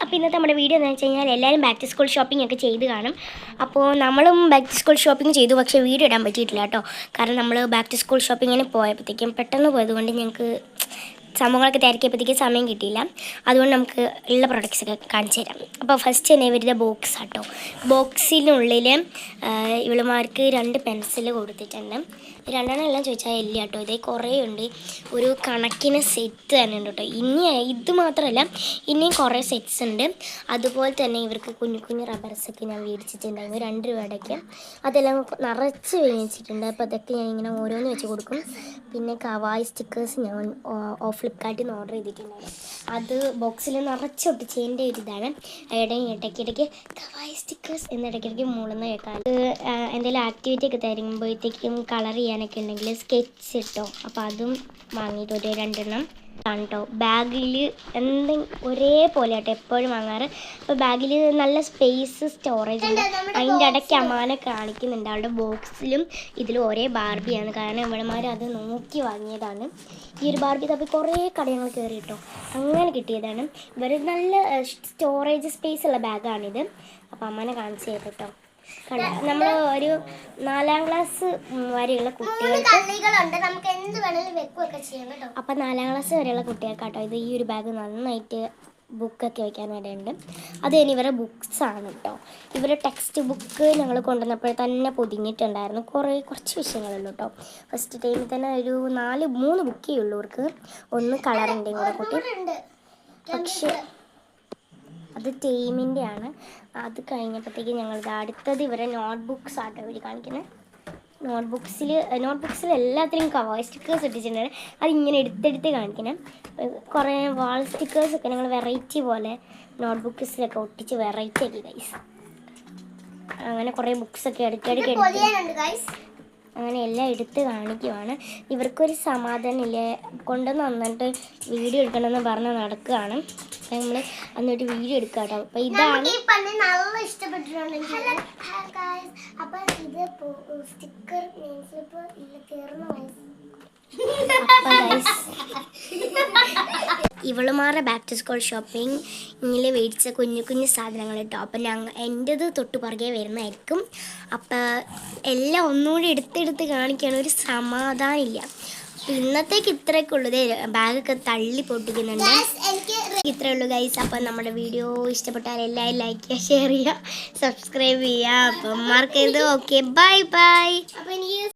അപ്പോൾ ഇന്നത്തെ നമ്മുടെ വീഡിയോ എന്ന് വെച്ച് കഴിഞ്ഞാൽ എല്ലാവരും ബാക്ക് ടു സ്കൂൾ ഷോപ്പിംഗ് ഒക്കെ ചെയ്ത് കാണും. അപ്പോൾ നമ്മളും ബാക്ക് ടു സ്കൂൾ ഷോപ്പിംഗ് ചെയ്തു, പക്ഷേ വീഡിയോ ഇടാൻ പറ്റിയിട്ടില്ല കേട്ടോ. കാരണം നമ്മൾ ബാക്ക് ടു സ്കൂൾ ഷോപ്പിങ്ങിന് പോയപ്പോഴത്തേക്കും പെട്ടെന്ന് പോയതുകൊണ്ട് ഞങ്ങൾക്ക് സംഭവങ്ങളൊക്കെ തിരക്കിയപ്പോഴത്തേക്കും സമയം കിട്ടിയില്ല. അതുകൊണ്ട് നമുക്ക് ഉള്ള പ്രൊഡക്ട്സ് ഒക്കെ കാണിച്ചു തരാം. അപ്പോൾ ഫസ്റ്റ് തന്നെ ഇവരുടെ ബോക്സ് ആട്ടോ. ബോക്സിനുള്ളിൽ ഇവളുമാർക്ക് 2 പെൻസിൽ കൊടുത്തിട്ടുണ്ട്. 2 എല്ലാം ചോദിച്ചാൽ ഇല്ല കേട്ടോ. ഇതേ കുറേ ഉണ്ട്, ഒരു കണക്കിന് സെറ്റ് തന്നെ ഉണ്ട് കേട്ടോ. ഇത് മാത്രമല്ല, ഇനിയും കുറേ സെറ്റ്സ് ഉണ്ട്. അതുപോലെ തന്നെ ഇവർക്ക് കുഞ്ഞു കുഞ്ഞു റബ്ബർസൊക്കെ ഞാൻ മേടിച്ചിട്ടുണ്ടായിരുന്നു 2 രൂപയുടെയൊക്കെ. അതെല്ലാം നിറച്ച് മേടിച്ചിട്ടുണ്ട്. അപ്പോൾ അതൊക്കെ ഞാൻ ഇങ്ങനെ ഓരോന്ന് വെച്ച് കൊടുക്കും. പിന്നെ കവായി സ്റ്റിക്കേഴ്സ് ഞാൻ ഫ്ലിപ്കാർട്ടിൽ നിന്ന് ഓർഡർ ചെയ്തിട്ടുണ്ടായിരുന്നു. അത് ബോക്സിൽ നിറച്ച് ഒട്ടിച്ചതിൻ്റെ ഒരു ഇതാണ്. ഇടയ്ക്കിടയ്ക്ക് കവായി സ്റ്റിക്കേഴ്സ് എന്ന് ഇടയ്ക്കിടയ്ക്ക് മൂളുന്ന കേൾക്കാം. എന്തെങ്കിലും ആക്ടിവിറ്റി ഒക്കെ തരുമ്പോഴത്തേക്കും കളർ ചെയ്യാനൊക്കെ ഉണ്ടെങ്കിൽ സ്കെച്ച് ഇട്ടോ. അപ്പോൾ അതും വാങ്ങിയിട്ട് ഒരു 2 എണ്ണം ആണ് കേട്ടോ. ബാഗിൽ ഒരേപോലെ ആട്ടോ എപ്പോഴും വാങ്ങാറ്. അപ്പോൾ ബാഗിൽ നല്ല സ്പേസ് സ്റ്റോറേജ് ഉണ്ട്. അതിൻ്റെ ഇടയ്ക്ക് അമ്മാനെ കാണിക്കുന്നുണ്ട്. അവളുടെ ബോക്സിലും ഇതിലും ഒരേ ബാർബിയാണ്. കാരണം ഇവളമാർ അത് നോക്കി വാങ്ങിയതാണ്. ഈ ഒരു ബാർബി തപ്പി കുറേ കടകൾ കയറി കേട്ടോ, അങ്ങനെ കിട്ടിയതാണ്. ഇവർ നല്ല സ്റ്റോറേജ് സ്പേസ് ഉള്ള ബാഗാണിത്. അപ്പോൾ അമ്മാനെ കാണിച്ചു തരും കേട്ടോ. നമ്മൾ ഒരു 4ാം ക്ലാസ് വരെയുള്ള കുട്ടികൾക്ക്, അപ്പം 4ാം ക്ലാസ് വരെയുള്ള കുട്ടികൾക്കാട്ടോ ഇത്. ഈ ഒരു ബാഗ് നന്നായിട്ട് ബുക്കൊക്കെ വയ്ക്കാനിടയുണ്ട്. അത് കഴിഞ്ഞ് ഇവരുടെ ബുക്സാണ് കേട്ടോ. ഇവരുടെ ടെക്സ്റ്റ് ബുക്ക് ഞങ്ങൾ കൊണ്ടുവന്നപ്പോൾ തന്നെ പൊതിഞ്ഞിട്ടുണ്ടായിരുന്നു. കുറച്ച് വിഷയങ്ങളുള്ളൂ കേട്ടോ. ഫസ്റ്റ് ടൈമിൽ തന്നെ ഒരു 3 ബുക്കേ ഉള്ളൂ ഇവർക്ക്. 1 കളറിൻ്റെയും കൂടെ കൂട്ടി. പക്ഷേ അത് ടീമിൻ്റെ ആണ്. അത് കഴിഞ്ഞപ്പോഴത്തേക്ക് ഞങ്ങളിത് അടുത്തത് ഇവരെ നോട്ട്ബുക്സ് ആട്ടോ ഇവർ കാണിക്കുന്നത്. നോട്ട്ബുക്സിൽ എല്ലാത്തിനും കവർ സ്റ്റിക്കേഴ്സ് ഇട്ടിട്ടുണ്ട്. അതിങ്ങനെ എടുത്തെടുത്ത് കാണിക്കണം. കുറേ വാൾ സ്റ്റിക്കേഴ്സൊക്കെ ഞങ്ങൾ വെറൈറ്റി പോലെ നോട്ട്ബുക്സിലൊക്കെ ഒട്ടിച്ച് വെറൈറ്റി ആക്കി ഗൈസ്. അങ്ങനെ കുറേ ബുക്സൊക്കെ ഇടയ്ക്കിടയ്ക്ക് അങ്ങനെ എല്ലാം എടുത്ത് കാണിക്കുവാണ്. ഇവർക്കൊരു സമാധാനം ഇല്ല. കൊണ്ടുവന്ന് വന്നിട്ട് വീഡിയോ എടുക്കണമെന്ന് പറഞ്ഞ് നടക്കുകയാണ്. നമ്മൾ എന്നിട്ട് വീഡിയോ എടുക്കുക കേട്ടോ. അപ്പോൾ ഇതാണ് ഇവളുമാരുടെ ബാക്ക് ടു സ്കൂൾ ഷോപ്പിംഗ് ഇങ്ങനെ മേടിച്ച കുഞ്ഞു കുഞ്ഞു സാധനങ്ങൾ കേട്ടോ. അപ്പം എൻ്റെത് തൊട്ട് പുറകെ വരുന്നതായിരിക്കും. അപ്പം എല്ലാം ഒന്നുകൂടി എടുത്തെടുത്ത് കാണിക്കുകയാണ്, ഒരു സമാധാനം ഇല്ല. അപ്പം ഇന്നത്തേക്ക് ഇത്രയൊക്കെ ഉള്ളത്. ബാഗൊക്കെ തള്ളി പൊട്ടിക്കുന്നുണ്ട്. ഇത്രയേ ഉള്ളൂ ഗൈസ്. അപ്പം നമ്മുടെ വീഡിയോ ഇഷ്ടപ്പെട്ടാൽ എല്ലാവരും ലൈക്ക് ചെയ്യുക, ഷെയർ ചെയ്യുക, സബ്സ്ക്രൈബ് ചെയ്യുക. അപ്പം മറക്കരുത്. Okay, bye bye.